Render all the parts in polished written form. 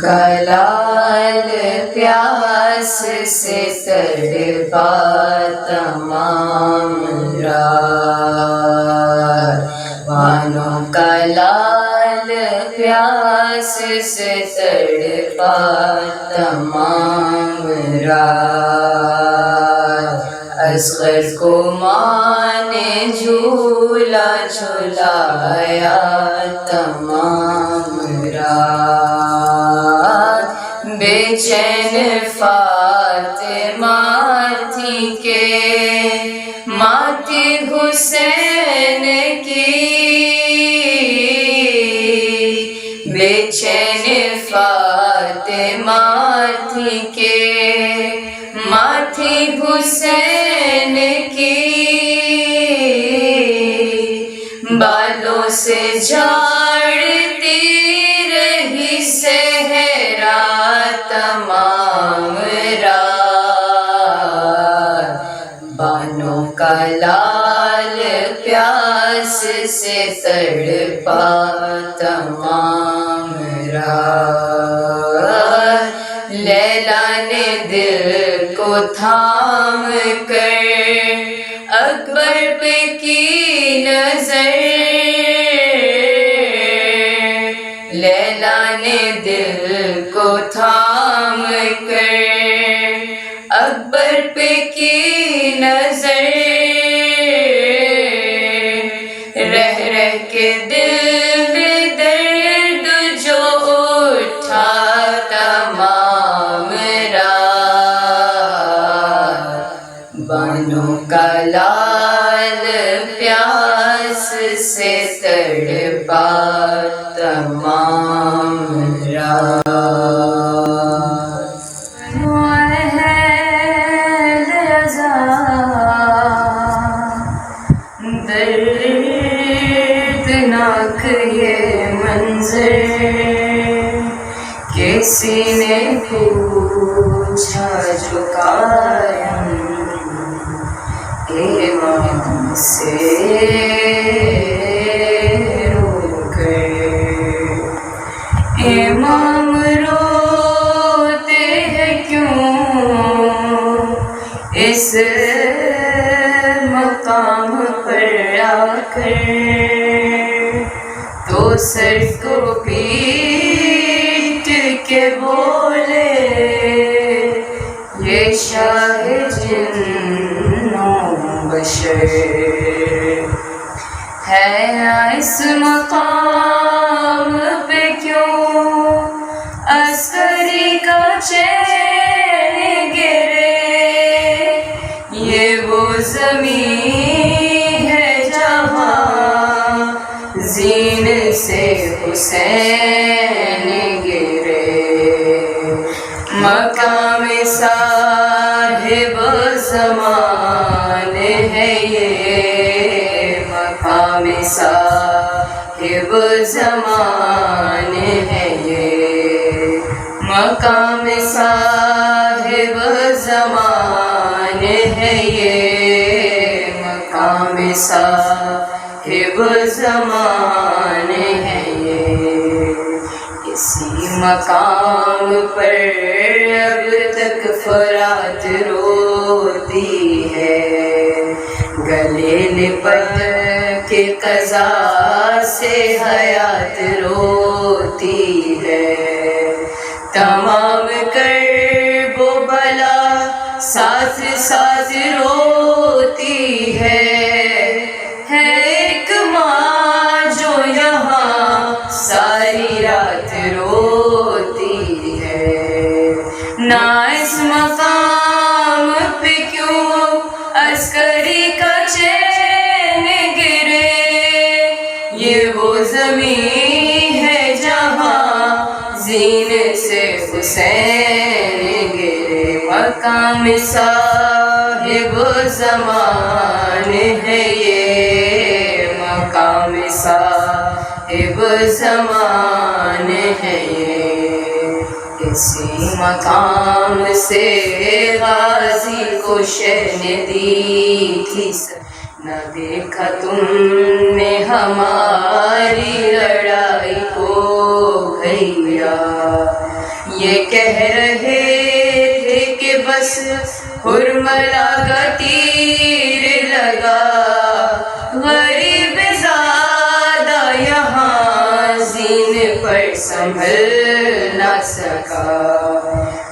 کا لال پیاس سے تڑپا تمام رات، بانوں کا لال پیاس سے تڑپا تمام رات، اصغر کو ماں نے جھولا جھلایا تمام رات، بے چین فاطمہ تھی کہ ماتی حسین کی، بے چین فاطمہ تھی کہ ماتی حسین کی، بالوں سے جھاڑتی رہی صحرا تمام رات، بانوں کا لال پیاس سے تڑپا تمام رات، لیلا نے دل کو تھام کر اکبر پہ کی نظر، لیلا نے دل کو تھام کر اکبر پہ کی نظر، رہ رہ کے دل میں درد جو اٹھا تمام رات، بانوں کا لال پیاس سے تڑپا تمام رات، دردناک یہ منظر، کسی نے پوچھا جو قائم امام سے رو کر، امام روتے ہیں کیوں اس مقام پر آ کر، تو سر کو پیٹ کے بولے یہ شاہ جن و بشر ہے، اس مقام پہ کیوں عسکری کا چین گرے، یہ وہ زمین ہے جہاں زین سے حسین گرے، مقام صاحب زمان ہے یہ، مقام صاحب زمان ہے یہ، مقام صاحب زمان ہے یہ، مقام صاحب زمان ہے یہ، اسی مقام پر اب تک فرات روتی ہے، گلے لپٹ کے قضا سے حیات روتی ہے، تمام کرب و بلا ساتھ ساتھ روتی ہے، ایک ماں جو یہاں ساری رات روتی ہے، نہ اس مقام پہ کیوں عسکری کا چین گرے، یہ وہ زمین ہے جہاں زین سے حسین گرے، مقام صاحب زمان ہے یہ، مقام صاحب زمان ہے یہ، اسی مقام سے غازی کو شہ نے دی تھی، نہ دیکھا تم نے ہماری لڑائی کو بھیا، یہ کہہ رہے تھے کہ بس حرملا کا تیر لگا، غریب زادہ یہاں زین پر سنبھل نہ سکا،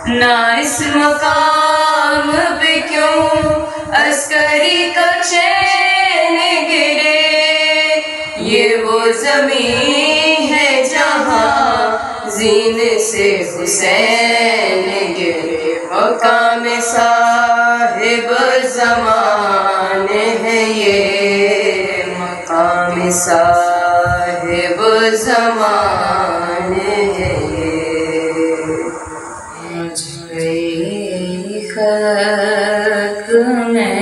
نہ اس مقام پہ کیوں عسکری کا چین گرے، یہ وہ زمین ہے جہاں زین سے حسین گرے، مقام صاحب زمان ہے یہ، مقام صاحب زمان ہے یہ، مجھ پہ خلق میں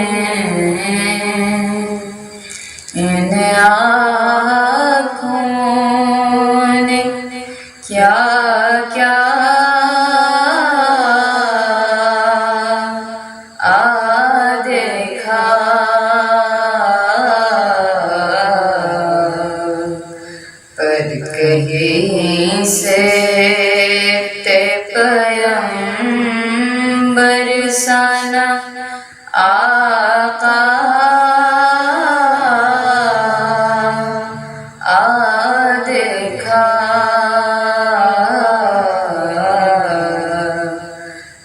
ان آنکھوں نے کیا کیا دیکھا، پر کہیں سے پیغمبر سانا آقا دیکھا،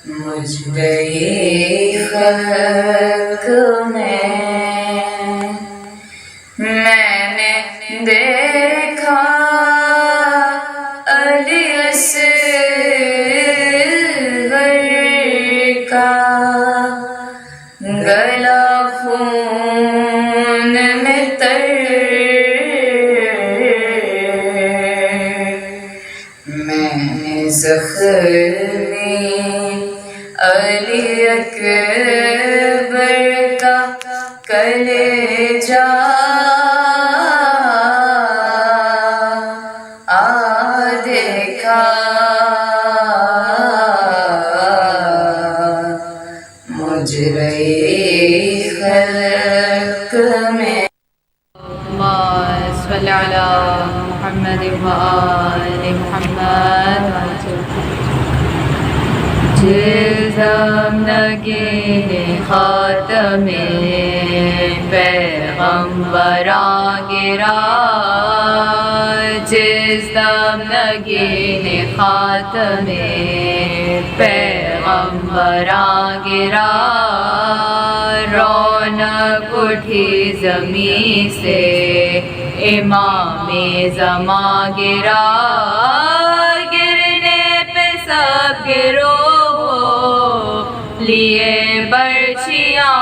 مجھ گئی خلق میں نے دیکھا علی اصغر کا گلا خون میں تر، میں نے زخمی علی اکبر کا کلیجہ دیکھا، مجرے خلق میں صلی علی محمد وآل محمد، جزم نگین خاتم پیغمبراں گرا، جزم نگین خاتم پیغمبراں گرا، رونق اٹھی زمین سے امام زماں گرا، گرنے پہ سب گرو لیے برچیاں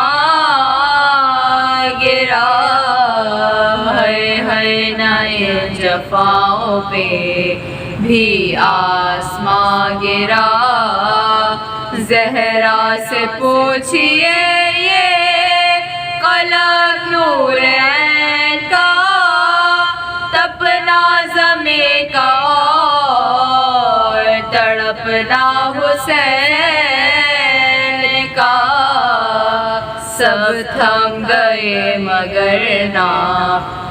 گرا، ہے نئے جفاؤں پہ بھی آسماں گرا، زہرا سے پوچھئے یہ قلب نور عین کا، تپنا زمیں کا اور تڑپنا حسین کا، سب تھم گئے مگر نہ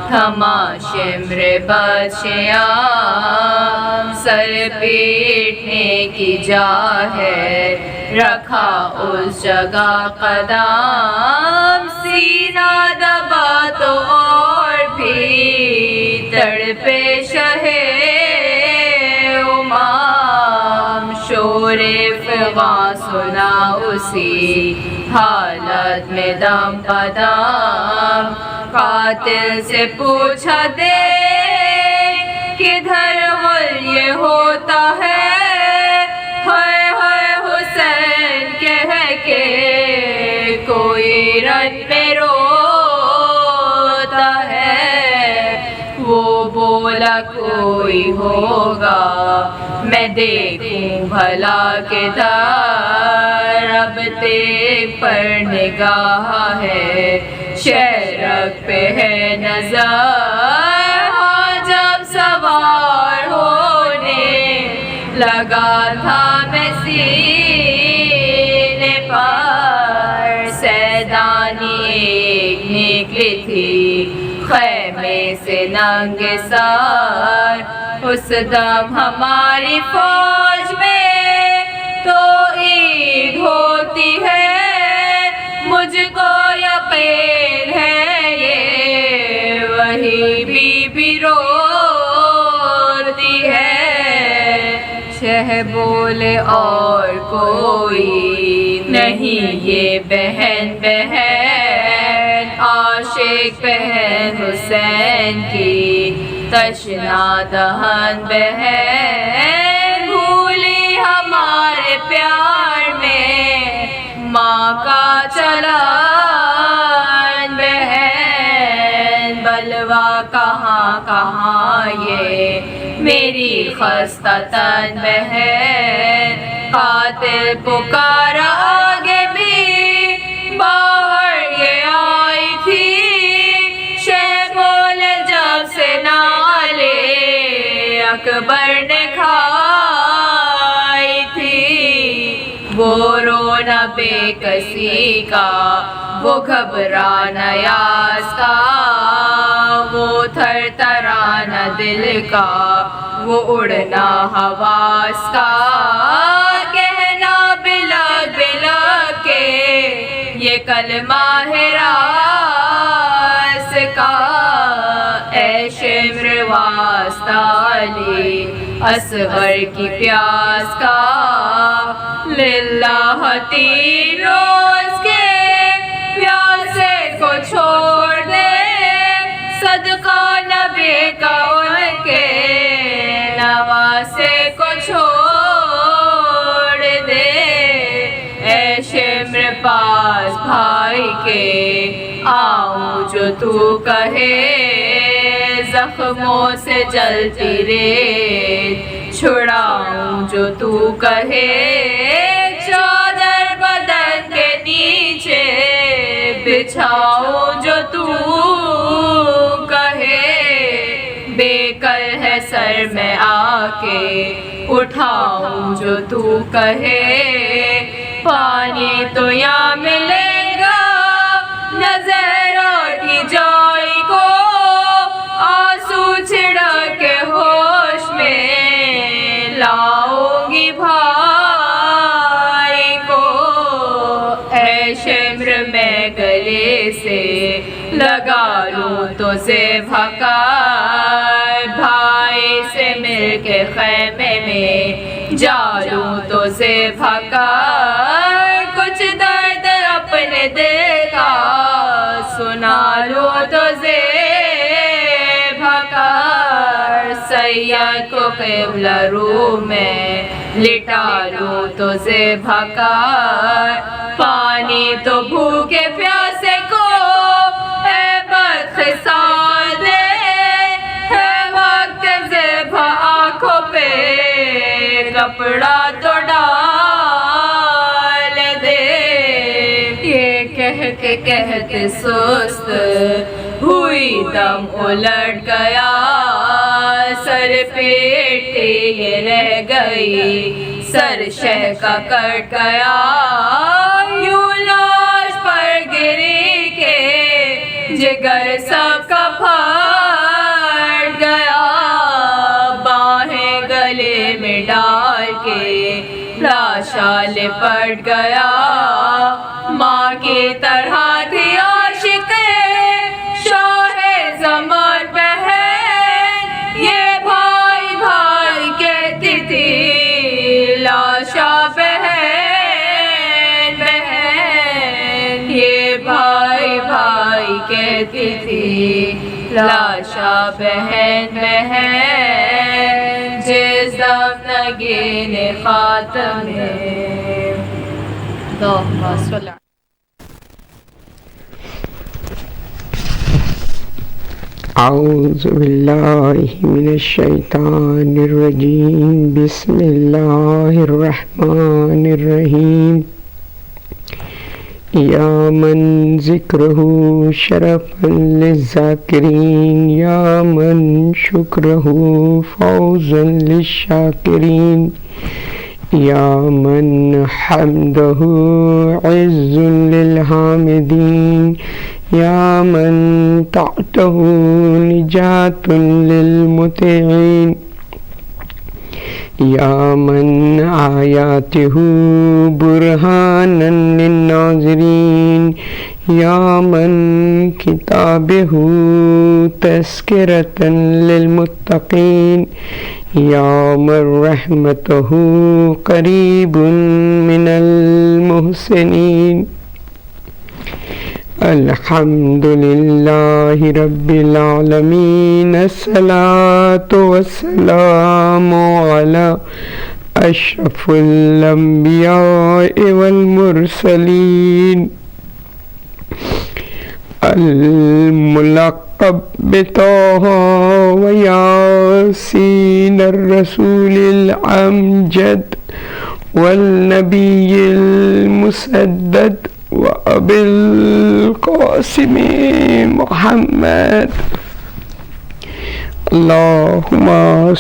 تھما شمر بچیاں، سر پیٹنے کی جا ہے رکھا اس جگہ قدم، سینہ دبا تو اور بھی تڑپے شہ امام، شور فغاں سنا اسی حالت میں دم بدم، قاتل سے پوچھا دے کدھر غل یہ ہوتا ہے، حسین کہہ کے کوئی رت پہ روتا ہے، وہ بولا کوئی ہوگا میں دیکھوں بھلا کدھر، اب تیغ پر نگاہ ہے شہرک پہ ہے نظر، ہاں جب سوار ہونے لگا تھا میں سینے پر، سیدانی ایک نکلی تھی خیمے سے ننگے سر، اس دم ہماری فوج میں بولے اور کوئی نہیں یہ بہن بہن عاشق بہن حسین کی تشنا دہن بہن بھولی ہمارے پیار میں ماں کا چلان بہن بلوا کہاں کہاں یہ میری خستہ تن بہن قاتل پکارا آگے بھی باہر یہ آئی تھی شہ بولے جب سے نالے اکبر نے کھائی تھی وہ رونا بے کسی کا وہ گھبرانا یاس کا وہ تھر ترانا دل کا وہ اڑنا حواس کا کہنا بلا بلا کے یہ کلمہ ہے راز کا اے شمر واسطہ علی اصغر کی پیاس کا للہ تین روز کے پیاسے کو چھوڑ دے صدقہ نبی کا ان کے نواسے کو چھوڑ دے اے شمر پاس بھائی کے آؤں جو تو کہے زخموں سے جلتی ریت چھڑاؤں جو تو کہے چادر بدن کے نیچے بچھاؤں جو تو کہے بے کل ہے سر میں آ کے اٹھاؤں جو تو کہے پانی تو یہاں ملے گا نظر اٹھی جائی کو آنسو چھڑا کے ہوش میں لاؤں گی بھائی کو اے شمر میں گلے سے لگا لوں تو ذبح کا بھائی سے مل کے خیمے میں جالوں تو ذبح کا کچھ درد اپنے دل کا سنا لو تو ذبح کا سید کو قبلہ رو میں لٹا لوں تو ذبح کا پانی تو بھوکے پیاسے کو اے بدخصال دے ہے وقت ذبح آنکھوں پہ کپڑا تو ڈال دے یہ کہتے سست ہوئی دم الٹ گیا سر پیٹ یہ رہ گئی سر شہ کا کٹ گیا یوں لاش پر گری کے جگر سب کا پھٹ گیا باہیں گلے میں ڈال کے لاشا لپٹ گیا ماں کی طرح تھی عاشق شاہ زمان بہن یہ بھائی بھائی کہتی تھی لاشا بہن بہن یہ بھائی بھائی کہتی تھی لاشا بہن بہن جس دم نگین خاتم اللہم صلی اعوذ باللہ من الشیطان الرجیم بسم اللہ الرحمن الرحیم یا من ذکرہ شرفا للذاکرین یا من شکرہ فوزا للشاکرین یا من حمدہ عز للحامدین یا من طاعتہ نجات للمطیعین یا من آیاتہ برہانا للناظرین یا من کتابہ تذکرۃ للمتقین یا من رحمتہ قریب من المحسنین. الحمد للہ رب العالمین. الصلاۃ والسلام علی اشرف الانبیاء والمرسلین الملقب بطہ ویاسین الرسول الامجد والنبی المسدد وابی القاسم محمد. اللہم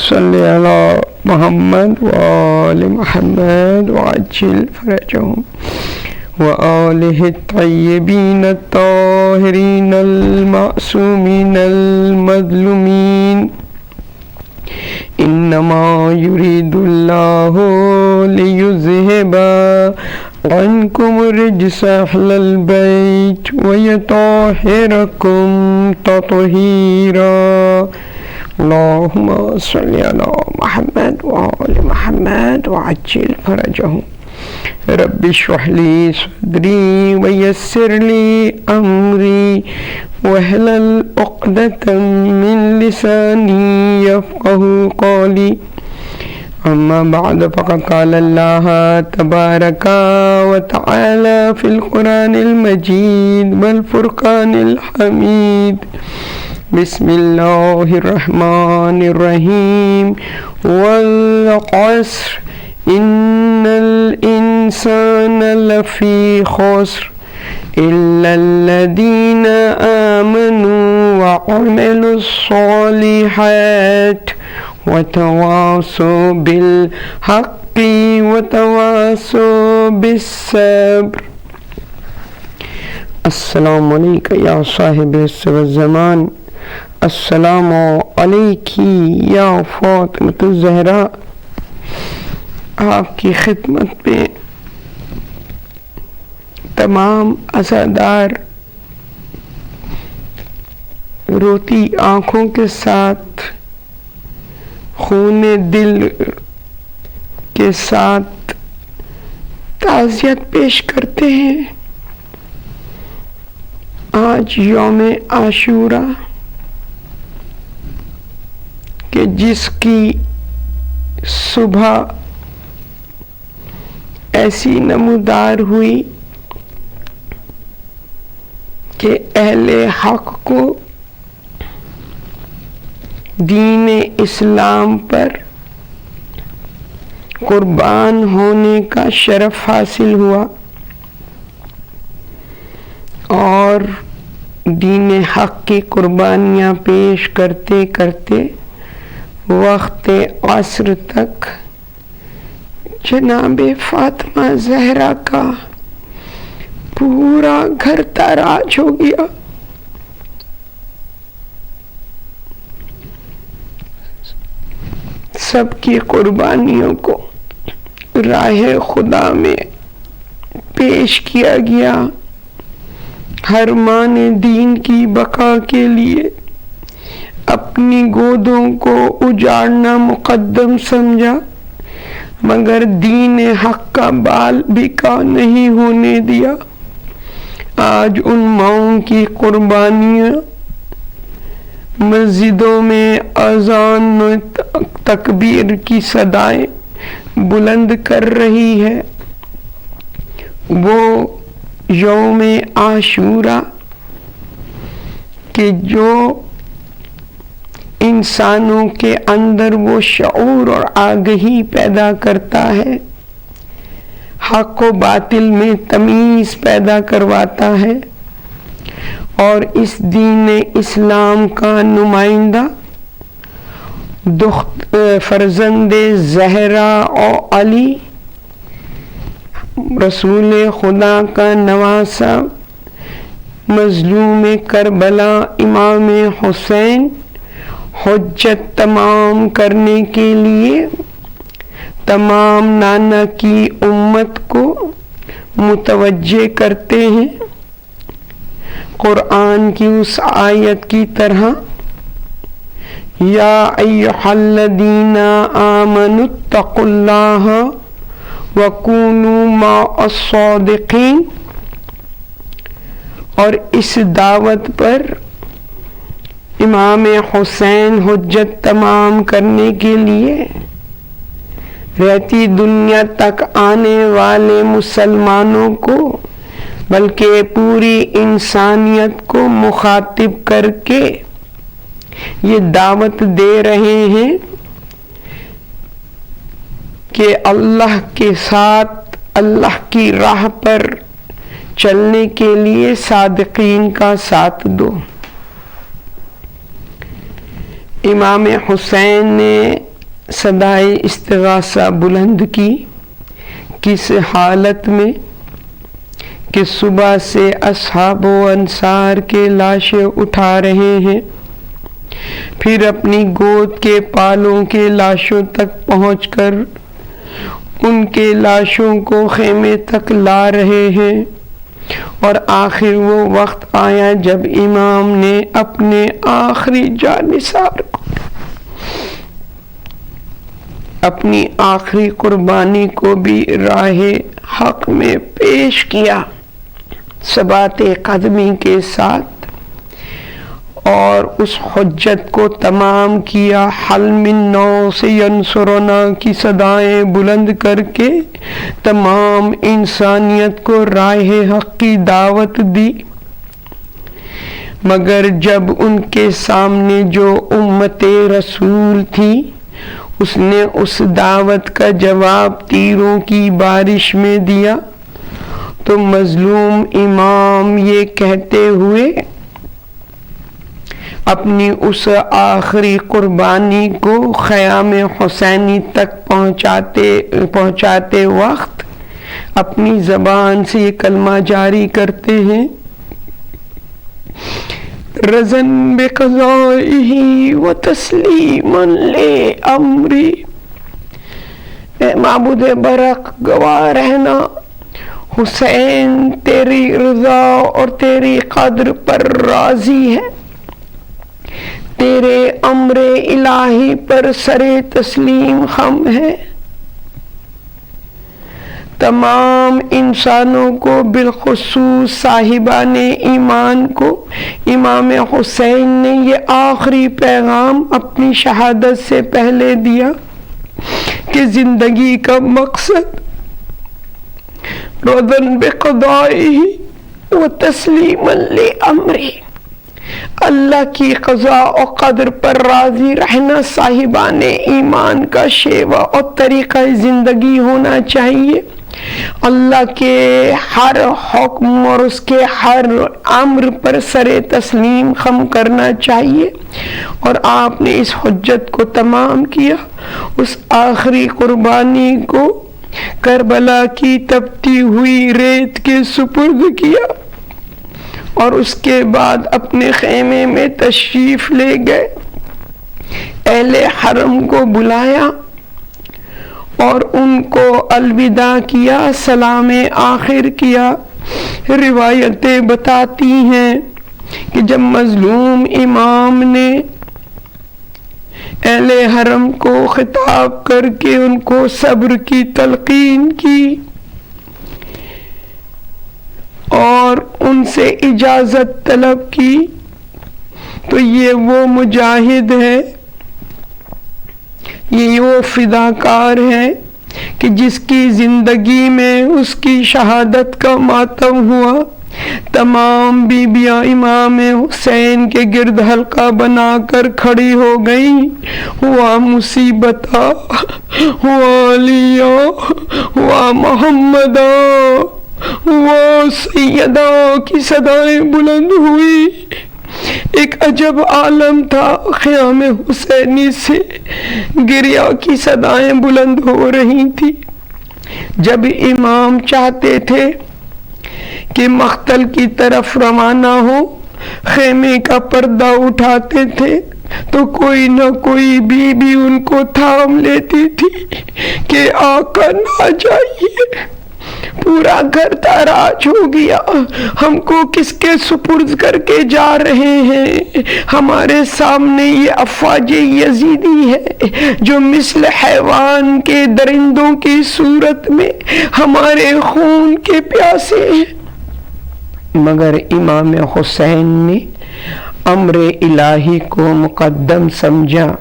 صلی علی محمد وآل محمد وعجل فرجهم وآلہ الطیبین الطاہرین المعصومین المظلومین. انما یرید اللہ لیذہب عنکم الرجس اہل البیت ویطہرکم تطہیرا. اللہم صلی علی محمد وآل محمد وعجل فرجهم. رب اشرح لی صدری ویسر لی امری واحلل عقدۃ من لسانی یفقہوا قولی. اما بعد فقد قال اللہ تبارک وتعالی فی القرآن المجید والفرقان الحمید. بسم اللہ الرحمن الرحیم. والعصر ان الانسان لفی خسر الا الذین آمنوا وعملوا الصالحات وتواصوا بالحق وتواصوا بالصبر. السلام علیکم یا صاحب العصر والزمان. السلام علیکی یا فاطمۃ الزہرا. آپ کی خدمت میں تمام عزادار روتی آنکھوں کے ساتھ خون دل کے ساتھ تعزیت پیش کرتے ہیں. آج یوم عاشورہ کہ جس کی صبح ایسی نمودار ہوئی کہ اہل حق کو دین اسلام پر قربان ہونے کا شرف حاصل ہوا اور دین حق کی قربانیاں پیش کرتے کرتے وقت عصر تک جناب فاطمہ زہرا کا پورا گھر تاراج ہو گیا. سب کی قربانیوں کو راہ خدا میں پیش کیا گیا. ہر ماں نے دین کی بقا کے لیے اپنی گودوں کو اجاڑنا مقدم سمجھا، مگر دین حق کا بال بیکا نہیں ہونے دیا. آج ان ماؤں کی قربانیاں مسجدوں میں اذان و تکبیر کی صدائیں بلند کر رہی ہے. وہ یوم عاشورہ کہ جو انسانوں کے اندر وہ شعور اور آگہی پیدا کرتا ہے، حق و باطل میں تمیز پیدا کرواتا ہے، اور اس دین اسلام کا نمائندہ فرزند زہرا اور علی، رسول خدا کا نواسا، مظلوم کربلا امام حسین، حجت تمام کرنے کے لیے تمام نانا کی امت کو متوجہ کرتے ہیں. قرآن کی اس آیت کی طرح یا ایھا الذین آمنوا اتقوا اللہ وکونوا مع الصادقین. اور اس دعوت پر امام حسین حجت تمام کرنے کے لیے رہتی دنیا تک آنے والے مسلمانوں کو بلکہ پوری انسانیت کو مخاطب کر کے یہ دعوت دے رہے ہیں کہ اللہ کے ساتھ اللہ کی راہ پر چلنے کے لیے صادقین کا ساتھ دو. امام حسین نے صدائے استغاثہ بلند کی. کس حالت میں کہ صبح سے اصحاب و انصار کے لاشیں اٹھا رہے ہیں، پھر اپنی گود کے پالوں کے لاشوں تک پہنچ کر ان کے لاشوں کو خیمے تک لا رہے ہیں، اور آخر وہ وقت آیا جب امام نے اپنے آخری جانثار کو، اپنی آخری قربانی کو بھی راہ حق میں پیش کیا ثبات قدمی کے ساتھ، اور اس حجت کو تمام کیا. حل من ناصر ینصرنا کی صدائیں بلند کر کے تمام انسانیت کو راہ حق کی دعوت دی. مگر جب ان کے سامنے جو امت رسول تھی، اس نے اس دعوت کا جواب تیروں کی بارش میں دیا، تو مظلوم امام یہ کہتے ہوئے اپنی اس آخری قربانی کو خیام حسینی تک پہنچاتے وقت اپنی زبان سے یہ کلمہ جاری کرتے ہیں: رضا بقضائہ وتسلیما لامری. اے معبود برق، گواہ رہنا حسین تیری رضا اور تیری قدر پر راضی ہے، تیرے امر الہی پر سر تسلیم خم ہے. تمام انسانوں کو بالخصوص صاحبان ایمان کو امام حسین نے یہ آخری پیغام اپنی شہادت سے پہلے دیا کہ زندگی کا مقصد رضا بقضائہ وتسلیما لامرہ، اللہ کی قضا اور قدر پر راضی رہنا صاحبان ایمان کا شیوہ اور طریقہ زندگی ہونا چاہیے. اللہ کے ہر حکم اور اس کے ہر امر پر سر تسلیم خم کرنا چاہیے. اور آپ نے اس حجت کو تمام کیا، اس آخری قربانی کو کربلا کی تپتی ہوئی ریت کے سپرد کیا، اور اس کے بعد اپنے خیمے میں تشریف لے گئے. اہل حرم کو بلایا اور ان کو الوداع کیا، سلام آخر کیا. روایتیں بتاتی ہیں کہ جب مظلوم امام نے اہل حرم کو خطاب کر کے ان کو صبر کی تلقین کی اور ان سے اجازت طلب کی، تو یہ وہ مجاہد ہے، یہ وہ فداکار ہے کہ جس کی زندگی میں اس کی شہادت کا ماتم ہوا. تمام بیبیاں امام حسین کے گرد حلقہ بنا کر کھڑی ہو گئیں. ہوا مصیبتہ، ہوا علیہ، ہوا محمدہ، ہوا سیدہ کی صدائیں بلند ہوئی. ایک عجب عالم تھا، خیام حسینی سے گریہ کی صدائیں بلند ہو رہی تھی. جب امام چاہتے تھے کہ مقتل کی طرف روانہ ہو، خیمے کا پردہ اٹھاتے تھے تو کوئی نہ کوئی بی بی ان کو تھام لیتی تھی کہ آقا نہ جائیے، پورا گھر تاراج ہو گیا، ہم کو کس کے سپرد کر کے جا رہے ہیں؟ ہمارے سامنے یہ افواج یزیدی ہے جو مثل حیوان کے درندوں کی صورت میں ہمارے خون کے پیاسے ہیں۔ مگر امام حسین نے امر الہی کو مقدم سمجھا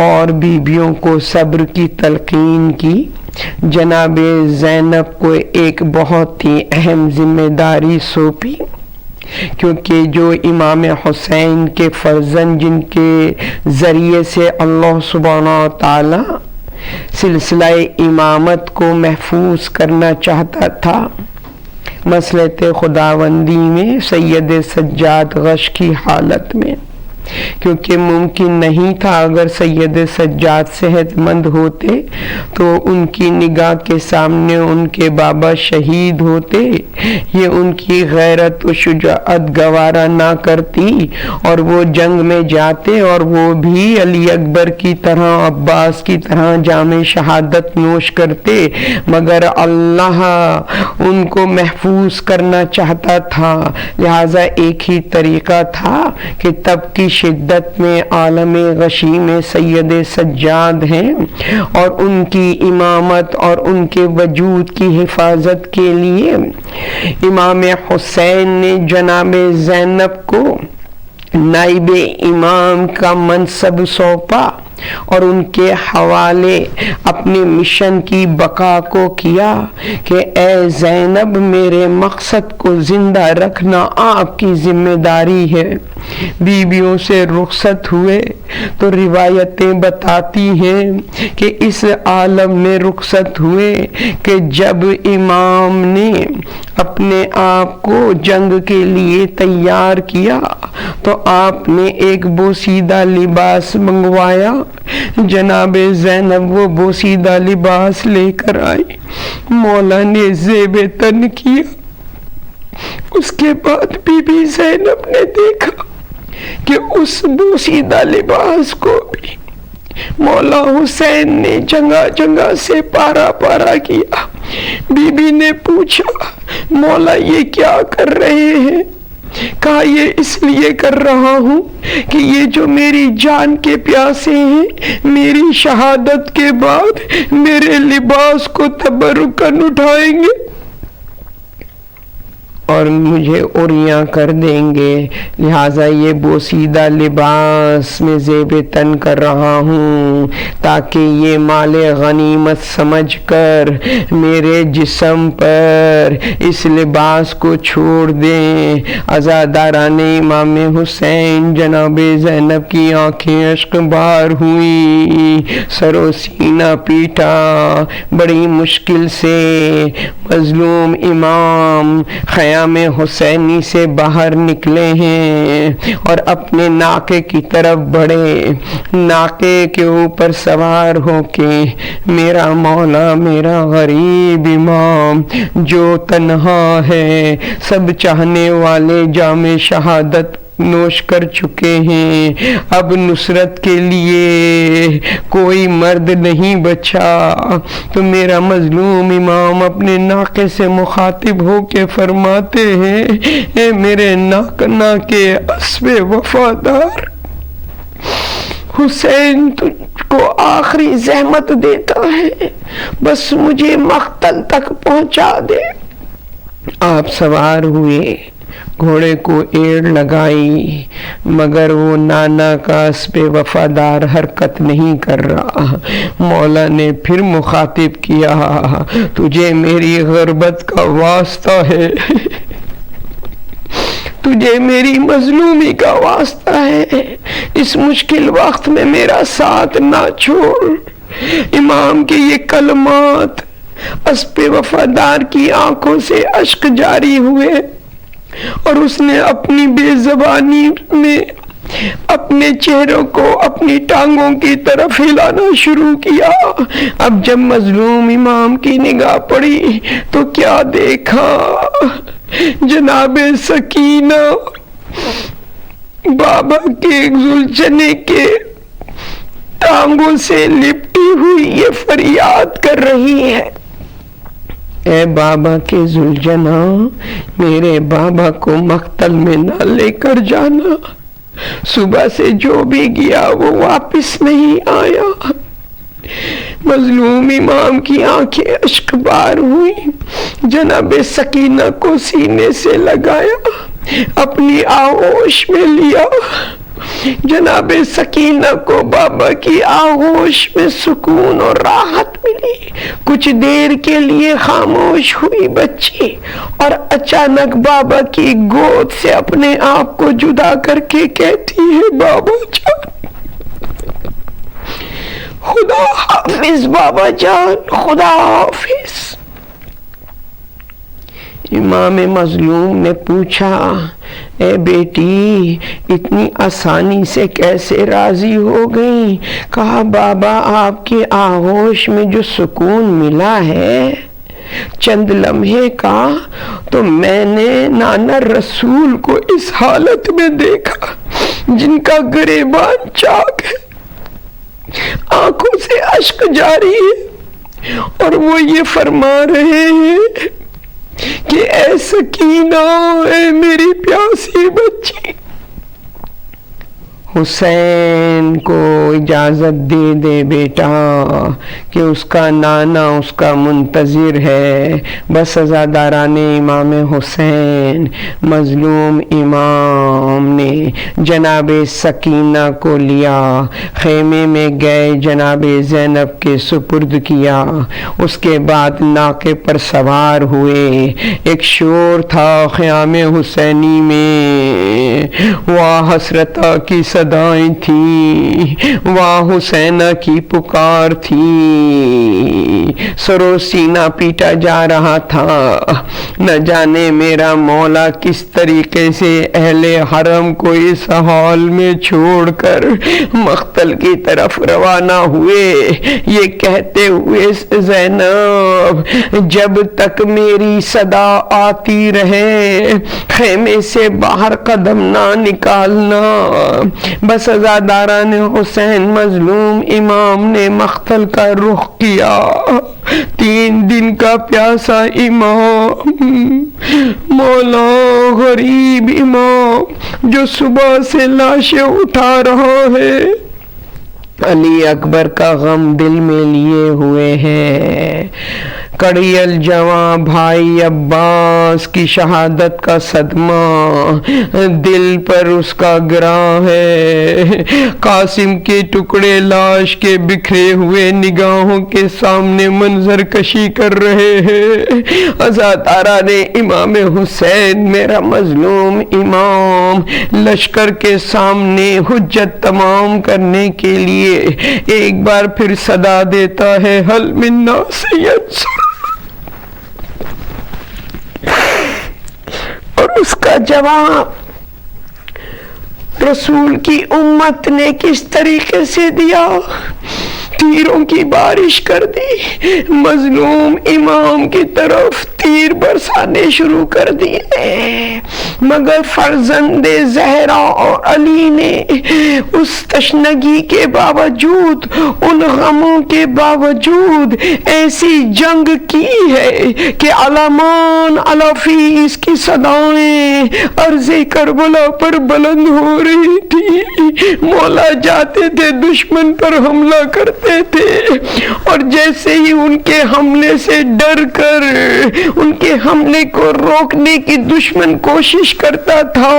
اور بیویوں کو صبر کی تلقین کی۔ جناب زینب کو ایک بہت ہی اہم ذمہ داری سونپی، کیونکہ جو امام حسین کے فرزند جن کے ذریعے سے اللہ سبحانہ تعالی سلسلہ امامت کو محفوظ کرنا چاہتا تھا، مصلحت خداوندی میں سید سجاد غش کی حالت میں، کیونکہ ممکن نہیں تھا اگر سید سجاد صحت مند ہوتے تو ان کی نگاہ کے سامنے ان کے بابا شہید ہوتے، یہ ان کی غیرت و شجاعت گوارا نہ کرتی اور وہ جنگ میں جاتے اور وہ بھی علی اکبر کی طرح عباس کی طرح جام شہادت نوش کرتے، مگر اللہ ان کو محفوظ کرنا چاہتا تھا، لہذا ایک ہی طریقہ تھا کہ تب کی شدت میں عالم غشی میں سید سجاد ہیں اور ان کی امامت اور ان کے وجود کی حفاظت کے لیے امام حسین نے جناب زینب کو نائب امام کا منصب سونپا اور ان کے حوالے اپنے مشن کی بقا کو کیا کہ اے زینب، میرے مقصد کو زندہ رکھنا آپ کی ذمہ داری ہے۔ بیویوں سے رخصت ہوئے تو روایتیں بتاتی ہیں کہ اس عالم میں رخصت ہوئے کہ جب امام نے اپنے آپ کو جنگ کے لیے تیار کیا تو آپ نے ایک بوسیدہ لباس منگوایا۔ جناب زینب وہ بوسیدہ لباس لے کر آئی، مولا نے زیب تن کیا۔ اس کے بعد بی بی زینب نے دیکھا کہ اس بوسیدہ لباس کو بھی مولا حسین نے جگہ جگہ سے پارا پارا کیا۔ بی بی نے پوچھا، مولا یہ کیا کر رہے ہیں؟ کہا یہ اس لیے کر رہا ہوں کہ یہ جو میری جان کے پیاسے ہیں میری شہادت کے بعد میرے لباس کو تبرکن اٹھائیں گے اور مجھے عریاں کر دیں گے، لہٰذا یہ بوسیدہ لباس میں زیب تن کر رہا ہوں تاکہ یہ مال غنیمت سمجھ کر میرے جسم پر اس لباس کو چھوڑ دیں۔ عزاداران امام حسین جناب زینب کی آنکھیں اشک بار ہوئیں، سر و سینہ پیٹا، بڑی مشکل سے مظلوم امام خیام حسینی سے باہر نکلے ہیں اور اپنے ناقے کی طرف بڑھے، ناقے کے اوپر سوار ہو کے میرا مولا، میرا غریب امام جو تنہا ہے، سب چاہنے والے جام شہادت نوش کر چکے ہیں، اب نصرت کے لیے کوئی مرد نہیں بچا، تو میرا مظلوم امام اپنے ناقے سے مخاطب ہو کے فرماتے ہیں، اے میرے ناقنا کے اسب وفادار، حسین تجھ کو آخری زحمت دیتا ہے، بس مجھے مقتل تک پہنچا دے۔ آپ سوار ہوئے، گھوڑے کو ایڑ لگائی، مگر وہ نانا کا اسب وفادار حرکت نہیں کر رہا۔ مولا نے پھر مخاطب کیا، تجھے میری غربت کا واسطہ ہے، تجھے میری مظلومی کا واسطہ ہے، اس مشکل وقت میں میرا ساتھ نہ چھوڑ۔ امام کے یہ کلمات اسب وفادار کی آنکھوں سے اشک جاری ہوئے اور اس نے اپنی بے زبانی میں اپنے چہروں کو اپنی ٹانگوں کی طرف ہلانا شروع کیا۔ اب جب مظلوم امام کی نگاہ پڑی تو کیا دیکھا، جناب سکینہ بابا کے زلجنے کے ٹانگوں سے لپٹی ہوئی یہ فریاد کر رہی ہے، اے بابا کے ذوالجنا، میرے بابا کو مقتل میں نہ لے کر جانا، صبح سے جو بھی گیا وہ واپس نہیں آیا۔ مظلوم امام کی آنکھیں اشک بار ہوئی، جناب سکینہ کو سینے سے لگایا، اپنی آغوش میں لیا۔ جناب سکینہ کو بابا کی آغوش میں سکون اور راحت ملی۔ کچھ دیر کے لیے خاموش ہوئی بچی اور اچانک بابا کی گود سے اپنے آپ کو جدا کر کے کہتی ہے، بابا جان، خدا حافظ بابا جان، خدا حافظ۔ امام مظلوم نے پوچھا، اے بیٹی اتنی آسانی سے کیسے راضی ہو گئی؟ کہا، بابا آپ کے آغوش میں جو سکون ملا ہے چند لمحے کا، تو میں نے نانا رسول کو اس حالت میں دیکھا جن کا گریبان چاک ہے، آنکھوں سے اشک جاری ہے، اور وہ یہ فرما رہے ہیں کہ اے سکینہ، اے میری پیاسی بچی، حسین کو اجازت دے دے بیٹا کہ اس کا نانا اس کا منتظر ہے۔ بس عزاداران امام حسین، مظلوم امام نے جناب سکینہ کو لیا، خیمے میں گئے، جناب زینب کے سپرد کیا، اس کے بعد ناقے پر سوار ہوئے۔ ایک شور تھا خیام حسینی میں، واہ حسرتہ کی صدائیں تھیں، واہ حسینہ کی پکار تھی، سر و سینہ پیٹا جا رہا تھا۔ نہ جانے میرا مولا کس طریقے سے اہل حرم کو اس حال میں چھوڑ کر مقتل کی طرف روانہ ہوئے، یہ کہتے ہوئے، زینب جب تک میری صدا آتی رہے خیمے سے باہر قدم نہ نکالنا۔ بس عزاداران حسین، مظلوم امام نے مقتل کا رخ کیا۔ 3 دن کا پیاسا امام، مولا غریب امام جو صبح سے لاشیں اٹھا رہا ہے، علی اکبر کا غم دل میں لیے ہوئے ہے، کڑی الجواں بھائی عباس کی شہادت کا صدمہ دل پر اس کا گراں ہے، قاسم کے ٹکڑے لاش کے بکھرے ہوئے نگاہوں کے سامنے منظر کشی کر رہے ہیں۔ عزاداران امام حسین، میرا مظلوم امام لشکر کے سامنے حجت تمام کرنے کے لیے ایک بار پھر صدا دیتا ہے، حل من ناصر، اور اس کا جواب رسول کی امت نے کس طریقے سے دیا؟ تیروں کی بارش کر دی، مظلوم امام کی طرف تیر برسانے شروع کر دیے، مگر فرزند زہرا اور علی نے اس تشنگی کے باوجود، ان غموں کے باوجود ایسی جنگ کی ہے کہ علامان علافیس کی صدایں عرض کربلا پر بلند ہو رہی تھی۔ مولا جاتے تھے، دشمن پر حملہ کرتے تھے، اور جیسے ہی ان کے حملے سے ڈر کر ان کے حملے کو روکنے کی دشمن کوشش کرتا تھا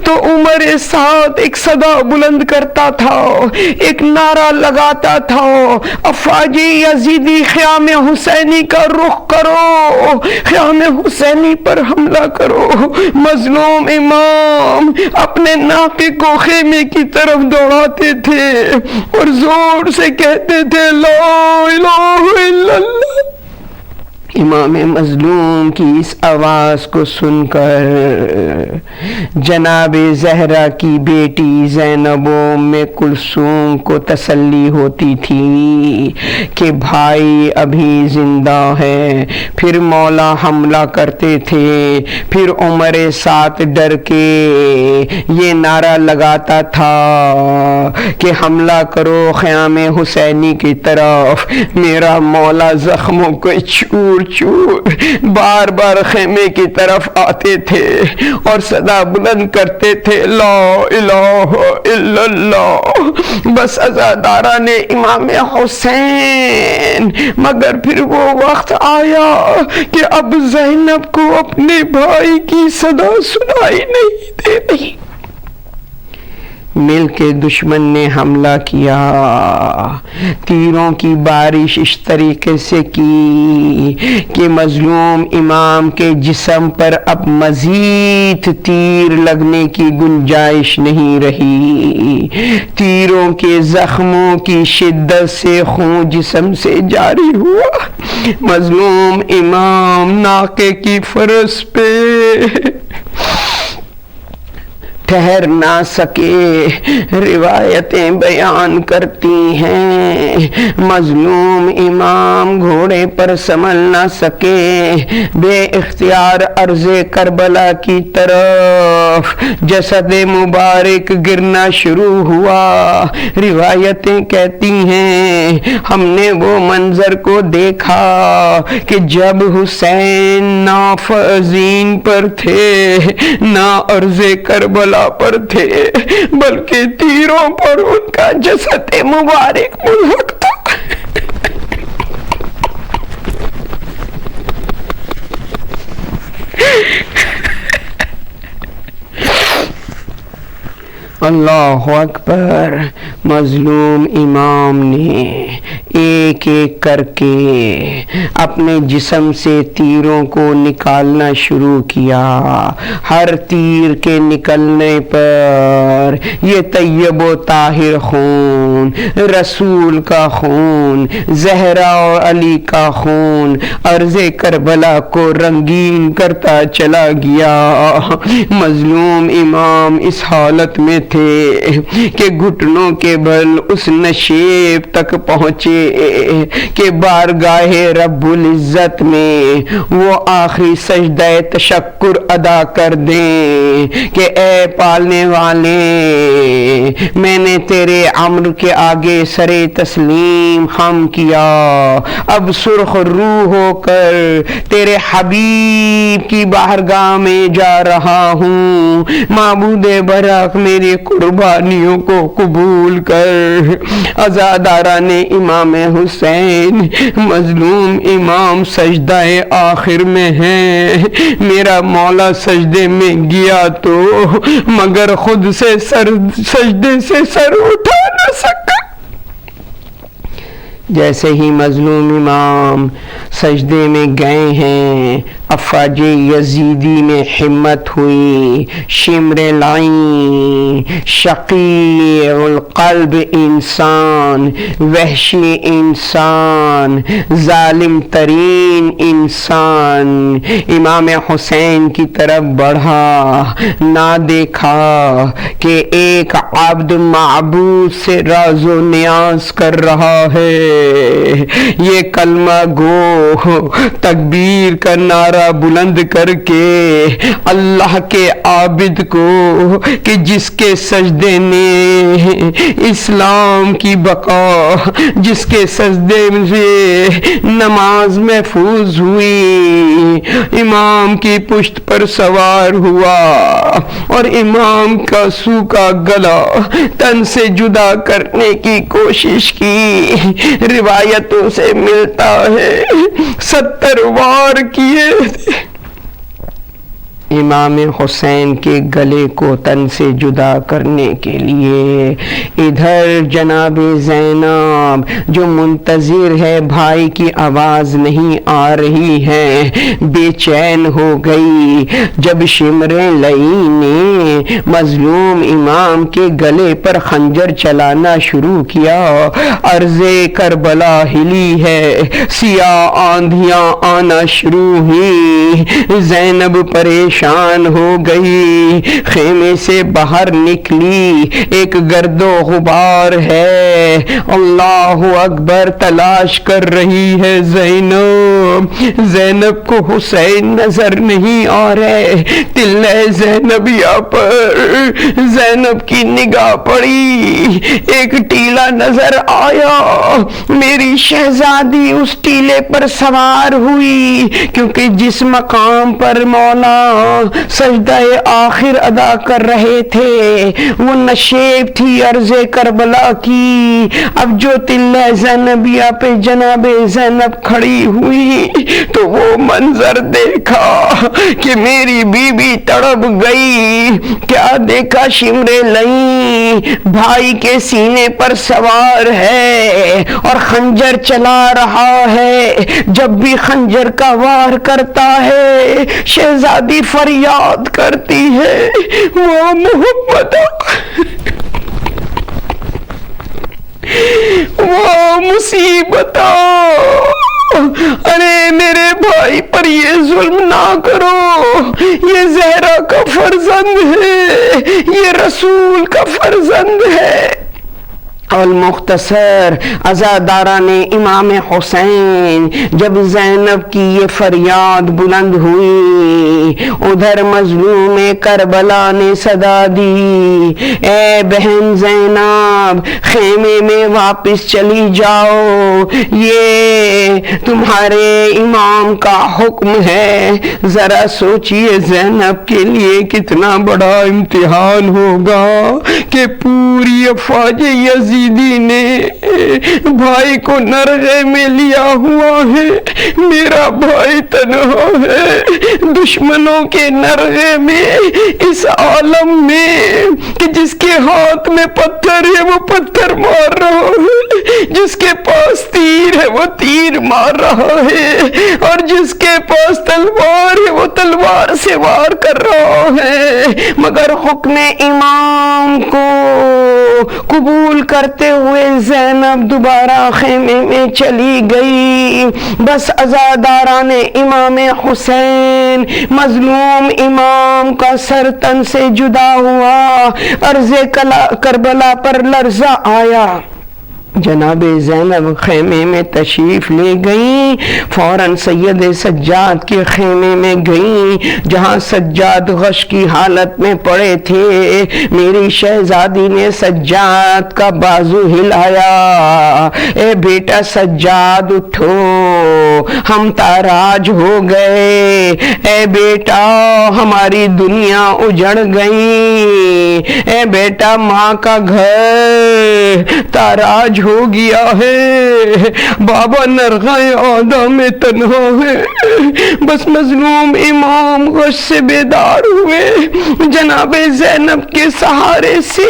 تو عمر سعد ایک صدا بلند کرتا تھا، ایک نعرہ لگاتا تھا، افواج یزیدی خیام حسینی کا رخ کرو، خیام حسینی پر حملہ کرو۔ مظلوم امام اپنے ناقے کو خیمے کی طرف دوڑاتے تھے اور زور سے کہتے تھے، لا الہ الا اللہ۔ امام مظلوم کی اس آواز کو سن کر جناب زہرا کی بیٹی زینب ام کلثوم کو تسلی ہوتی تھی کہ بھائی ابھی زندہ ہے۔ پھر مولا حملہ کرتے تھے، پھر عمر سعد ڈر کے یہ نعرہ لگاتا تھا کہ حملہ کرو خیام حسینی کی طرف، میرا مولا زخموں کو چور چور بار بار خیمے کی طرف آتے تھے اور صدا بلند کرتے تھے لا الہ الا اللہ. بس عزاداران امام حسین. مگر پھر وہ وقت آیا کہ اب زینب کو اپنے بھائی کی صدا سنائی نہیں دے رہی. مل کے دشمن نے حملہ کیا. تیروں کی بارش اس طریقے سے کی کہ مظلوم امام کے جسم پر اب مزید تیر لگنے کی گنجائش نہیں رہی. تیروں کے زخموں کی شدت سے خون جسم سے جاری ہوا. مظلوم امام ناقے کی فرس پہ ٹھہر نہ سکے. روایتیں بیان کرتی ہیں مظلوم امام گھوڑے پر سنبھل نہ سکے. بے اختیار عرض کربلا کی طرف جسد مبارک گرنا شروع ہوا. روایتیں کہتی ہیں ہم نے وہ منظر کو دیکھا کہ جب حسین نافذین پر تھے نہ عرض کربلا پر تھے بلکہ تیروں پر ان کا جسد مبارک ملحق تھا. اللہ اکبر. مظلوم امام نے ایک ایک کر کے اپنے جسم سے تیروں کو نکالنا شروع کیا. ہر تیر کے نکلنے پر یہ طیب و طاہر خون، رسول کا خون، زہرا اور علی کا خون عرض کربلا کو رنگین کرتا چلا گیا. مظلوم امام اس حالت میں تھے کہ گھٹنوں کے بل اس نشیب تک پہنچے کہ بارگاہ رب العزت میں وہ آخری سجدہ تشکر ادا کر دیں کہ اے پالنے والے میں نے تیرے امر کے آگے سر تسلیم خم کیا. اب سرخ روح ہو کر تیرے حبیب کی بارگاہ میں جا رہا ہوں. معبود برحق میری قربانیوں کو قبول کر. عزاداران امام حسین مظلوم امام سجدہ آخر میں ہے. میرا مولا سجدے میں گیا تو مگر خود سے سجدے سے سر اٹھا نہ سکا. جیسے ہی مظلوم امام سجدے میں گئے ہیں افواج یزیدی میں ہمت ہوئی. شمر لائیں شقیع القلب انسان، وحشی انسان، ظالم ترین انسان امام حسین کی طرف بڑھا. نہ دیکھا کہ ایک عبد معبود سے راز و نیاز کر رہا ہے. یہ کلمہ گو تکبیر کا نعرہ بلند کر کے اللہ کے عابد کو کہ جس کے سجدے نے اسلام کی بقا، جس کے سجدے سے نماز محفوظ ہوئی، امام کی پشت پر سوار ہوا اور امام کا سوکھا گلا تن سے جدا کرنے کی کوشش کی. روایتوں سے ملتا ہے 70 وار کیے امام حسین کے گلے کو تن سے جدا کرنے کے لیے. ادھر جناب زینب جو منتظر ہے بھائی کی آواز نہیں آ رہی ہے بے چین ہو گئی. جب شمر لئی نے مظلوم امام کے گلے پر خنجر چلانا شروع کیا عرض کربلا ہلی ہے، سیاہ آندھیاں آنا شروع ہوئی. زینب پریشان پریشان ہو گئی، خیمے سے باہر نکلی، ایک گرد و غبار ہے، اللہ اکبر، تلاش کر رہی ہے زینب۔ زینب کو حسین نظر نہیں آ رہے، تلے زینبیہ پر زینب کی نگاہ پڑی، ایک ٹیلا نظر آیا، میری شہزادی اس ٹیلے پر سوار ہوئی، کیونکہ جس مقام پر مولا سجدہ آخر ادا کر رہے تھے وہ نشیب تھی عرض کربلا کی۔ اب جو تلے زینبیہ پہ جناب زینب کھڑی ہوئی تو وہ منظر دیکھا کہ میری بی بی تڑپ گئی۔ کیا دیکھا؟ شمرے لئی بھائی کے سینے پر سوار ہے اور خنجر چلا رہا ہے، جب بھی خنجر کا وار کرتا ہے شہزادی فریاد کرتی ہے، وہ محمد، وہ مصیبت، ارے میرے بھائی پر یہ ظلم نہ کرو، یہ زہرا کا فرزند ہے، یہ رسول کا فرزند ہے۔ المختصر عزاداران امام حسین جب زینب کی یہ فریاد بلند ہوئی، ادھر مظلوم کربلا نے صدا دی، اے بہن زینب خیمے میں واپس چلی جاؤ، یہ تمہارے امام کا حکم ہے۔ ذرا سوچئے زینب کے لیے کتنا بڑا امتحان ہوگا کہ پوری افواج یزیدی نے بھائی کو نرغے میں لیا ہوا ہے، میرا بھائی تنہا ہے دشمنوں کے نرغے میں، اس عالم میں کہ جس کے ہاتھ میں پتھر ہے وہ پتھر مار رہا ہے، جس کے پاس تیر ہے وہ تیر مار رہا ہے، اور جس کے پاس تلوار ہے وہ تلوار سے وار کر رہا ہے، مگر حکم امام کو قبول کرتے ہوئے زینب دوبارہ خیمے میں چلی گئی۔ بس عزاداران امام حسین مظلوم امام کا سر تن سے جدا ہوا، عرض کربلا پر لرزہ آیا۔ جناب زینب خیمے میں تشریف لے گئیں، فوراً سید سجاد کے خیمے میں گئیں جہاں سجاد غش کی حالت میں پڑے تھے۔ میری شہزادی نے سجاد کا بازو ہلایا، اے بیٹا سجاد اٹھو، ہم تاراج ہو گئے، اے بیٹا ہماری دنیا اجڑ گئی، اے بیٹا ماں کا گھر تاراج ہو گیا ہے، بابا نرغائے آدھا میں تنہا ہے۔ بس مظلوم امام غش سے بیدار ہوئے، جناب زینب کے سہارے سے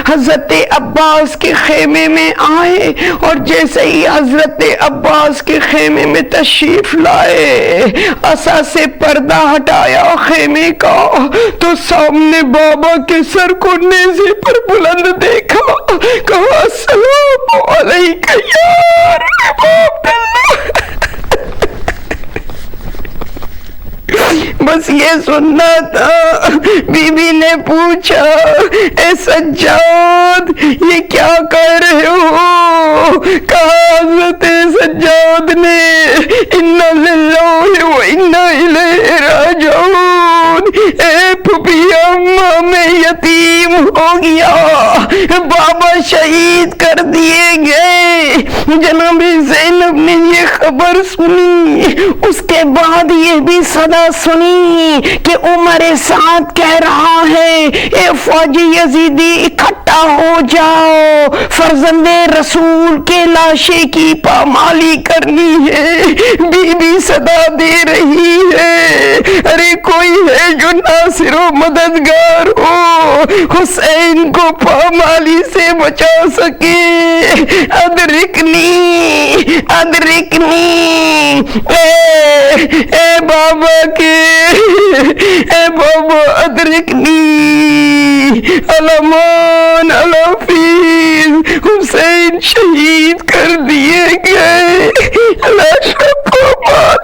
حضرت عباس کے خیمے میں آئے، اور جیسے ہی حضرت عباس کے خیمے میں تشریف لائے، عصا سے پردہ ہٹایا خیمے کا تو سامنے بابا کے سر کو نیزے پر بلند دیکھا، کہا السلام علیکہ یا رب اللہ۔ بس یہ سننا تھا۔ بی بی نے پوچھا، اے سجاد یہ کیا کہہ رہے ہو؟ کہا حضرت سجاد نے اِنَّا لِلَّهِ وَإِنَّا إِلَيْهِ رَاجِعُونَ، اے پھپھیا ماں میں یتیم ہو گیا، بابا شہید کر دیے گئے۔ جناب زینب نے یہ خبر سنی، اس کے بعد یہ بھی صدا سنی کہ عمر سعد کہہ رہا ہے، اے فوج یزیدی اکٹھا ہو جاؤ، فرزند رسول کے لاشے کی پامالی کرنی ہے۔ بی بی صدا دے رہی ہے، ارے کوئی ہے جو ناصر و مددگار ہو، حسین کو پامالی سے بچا سکے، ادرکنی ادرکنی، اے بابا کے، اے بابا ادرکنی، علمان الحفیظ حسین شہید کر دیے گئے، لاشوں کو مار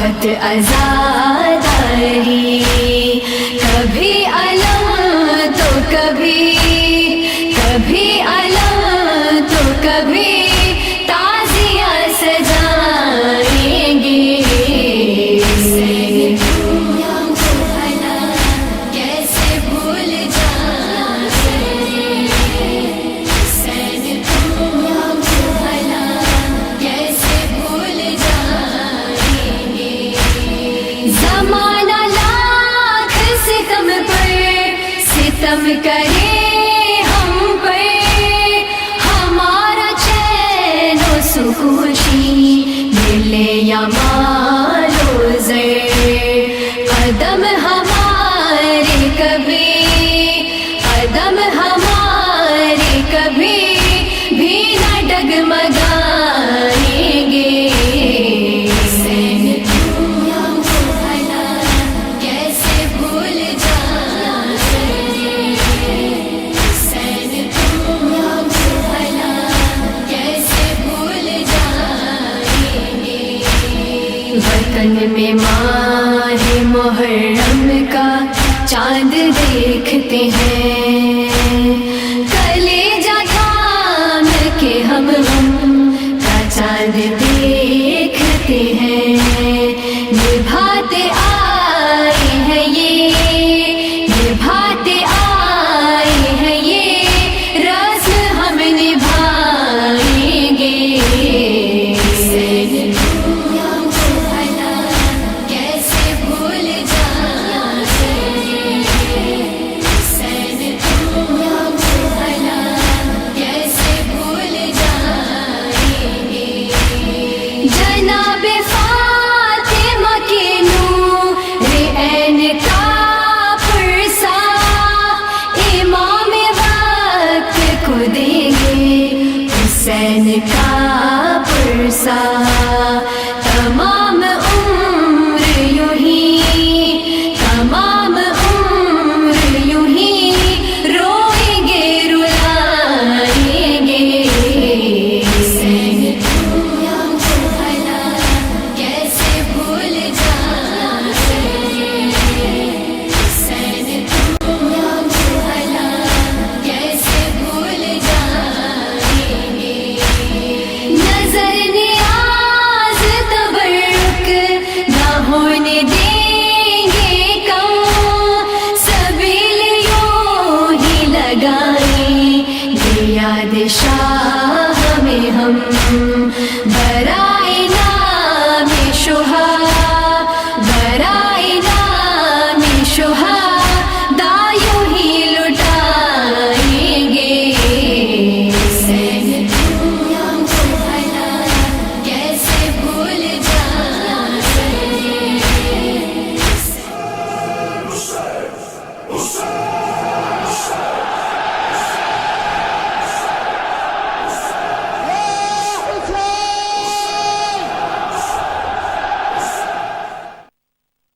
بہت عزاداری، کبھی علم تو کبھی علم تو کبھی تازیہ سجائیں گے۔ حسین تم کو بھلا کیسے بھول جائیں گے، حسین تم کو بھلا کیسے بھول جائیں گے۔ زمانہ لاکھ ستم پر ستم کرے ہم پر، ہمارا چین و سکون ملے یا مال و زر، قدم ہمارے کبھی بھی نہ ڈگمگائیں گے۔ حسین تم کو بھلا کیسے بھول جائیں گے، حسین تم کو بھلا کیسے بھول جائیں گے۔ وطن میں ماہ محرم کا چاند دیکھتے ہیں، کلیجہ تھام کے ہم کا چاند دیکھتے ہیں، نبھاتے آئے ہیں یہ رسم ہم نبھائیں گے۔ حسین تم کو بھلا کیسے بھول جائیں گے، حسین تم کو بھلا کیسے بھول جائیں گے۔ جناب فاطمہ کے نور عین کا پرسا، امام وقت کو دیں گے حسین کا پرسا، تمام عمر یوں ہی روئیں گے رلائیں گے۔ حسین تم کو بھلا کیسے بھول جائیں گے، حسین تم کو بھلا کیسے بھول جائیں گے۔ نظر نیاز تبرک نہ ہونے دیں گے کم، سبیل یوں ہی لگائیں گے یاد شاہ میں ہم، برائے نام شہداء